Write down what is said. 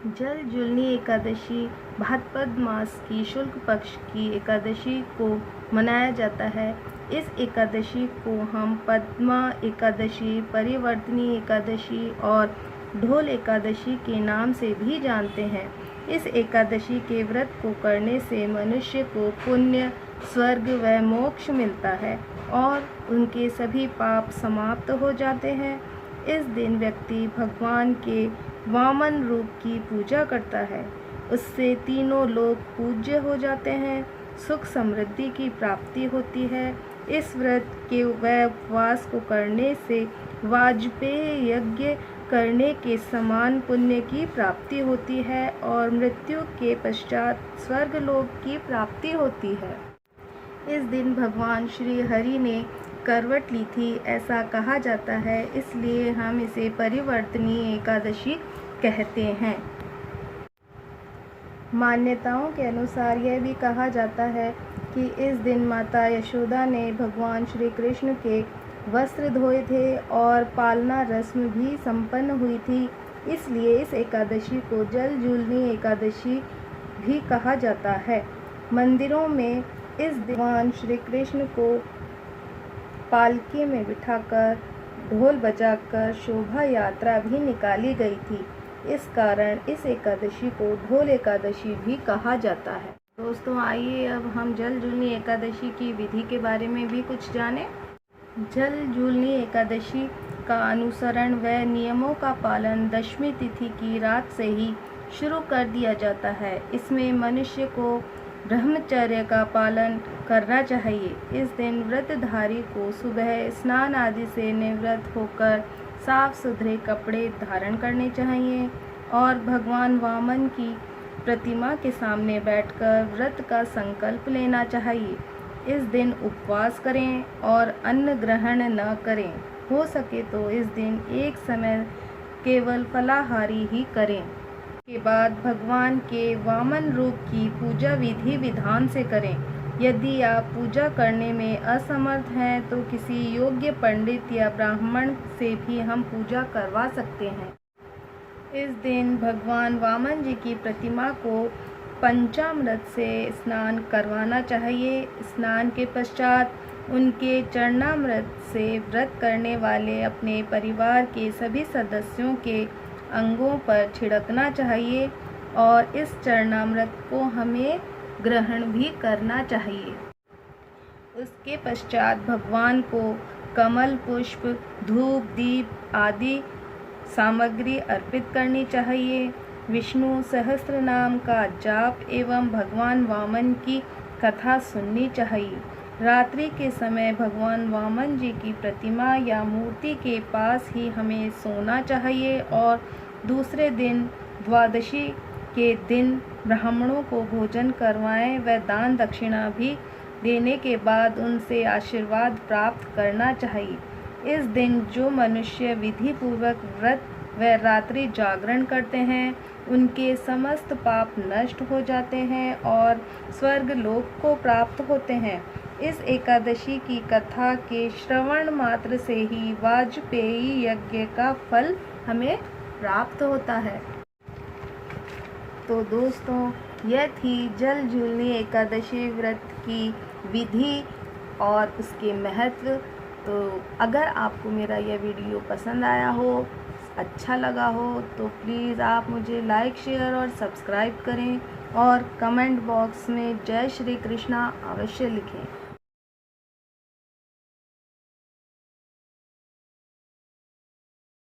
जल जुलनी एकादशी भाद्रपद मास की शुक्ल पक्ष की एकादशी को मनाया जाता है। इस एकादशी को हम पद्मा एकादशी, परिवर्तनी एकादशी और ढोल एकादशी के नाम से भी जानते हैं। इस एकादशी के व्रत को करने से मनुष्य को पुण्य, स्वर्ग व मोक्ष मिलता है और उनके सभी पाप समाप्त हो जाते हैं। इस दिन व्यक्ति भगवान के वामन रूप की पूजा करता है। उससे तीनों लोक पूज्य हो जाते हैं, सुख समृद्धि की प्राप्ति होती है। इस व्रत के व उपवास को करने से वाजपेय यज्ञ करने के समान पुण्य की प्राप्ति होती है और मृत्यु के पश्चात स्वर्गलोक की प्राप्ति होती है। इस दिन भगवान श्री हरि ने करवट ली थी, ऐसा कहा जाता है, इसलिए हम इसे परिवर्तनी एकादशी कहते हैं। मान्यताओं के अनुसार यह भी कहा जाता है कि इस दिन माता यशोदा ने भगवान श्री कृष्ण के वस्त्र धोए थे और पालना रस्म भी संपन्न हुई थी, इसलिए इस एकादशी को जल जूलनी एकादशी भी कहा जाता है। मंदिरों में इस दिन भगवान श्री कृष्ण को पालकी में बिठाकर ढोल बजाकर शोभा यात्रा भी निकाली गई थी। इस कारण इस एकादशी को ढोल एकादशी भी कहा जाता है। दोस्तों, आइए अब हम जल जूलनी एकादशी की विधि के बारे में भी कुछ जानें। जल जूलनी एकादशी का अनुसरण व नियमों का पालन दशमी तिथि की रात से ही शुरू कर दिया जाता है। इसमें मनुष्य को ब्रह्मचर्य का पालन करना चाहिए। इस दिन व्रतधारी को सुबह स्नान आदि से निवृत्त होकर साफ सुथरे कपड़े धारण करने चाहिए और भगवान वामन की प्रतिमा के सामने बैठकर व्रत का संकल्प लेना चाहिए। इस दिन उपवास करें और अन्न ग्रहण न करें। हो सके तो इस दिन एक समय केवल फलाहारी ही करें। के बाद भगवान के वामन रूप की पूजा विधि विधान से करें। यदि आप पूजा करने में असमर्थ हैं तो किसी योग्य पंडित या ब्राह्मण से भी हम पूजा करवा सकते हैं। इस दिन भगवान वामन जी की प्रतिमा को पंचामृत से स्नान करवाना चाहिए। स्नान के पश्चात उनके चरणामृत से व्रत करने वाले अपने परिवार के सभी सदस्यों के अंगों पर छिड़कना चाहिए और इस चरणामृत को हमें ग्रहण भी करना चाहिए। उसके पश्चात भगवान को कमल पुष्प, धूप, दीप आदि सामग्री अर्पित करनी चाहिए। विष्णु सहस्त्र नाम का जाप एवं भगवान वामन की कथा सुननी चाहिए। रात्रि के समय भगवान वामन जी की प्रतिमा या मूर्ति के पास ही हमें सोना चाहिए और दूसरे दिन द्वादशी के दिन ब्राह्मणों को भोजन करवाएं व दान दक्षिणा भी देने के बाद उनसे आशीर्वाद प्राप्त करना चाहिए। इस दिन जो मनुष्य विधि पूर्वक व्रत व रात्रि जागरण करते हैं उनके समस्त पाप नष्ट हो जाते हैं और स्वर्ग लोक को प्राप्त होते हैं। इस एकादशी की कथा के श्रवण मात्र से ही वाजपेयी यज्ञ का फल हमें प्राप्त होता है। तो दोस्तों, यह थी जल जूलनी एकादशी व्रत की विधि और उसके महत्व। तो अगर आपको मेरा यह वीडियो पसंद आया हो, अच्छा लगा हो, तो प्लीज़ आप मुझे लाइक, शेयर और सब्सक्राइब करें और कमेंट बॉक्स में जय श्री कृष्णा अवश्य लिखें।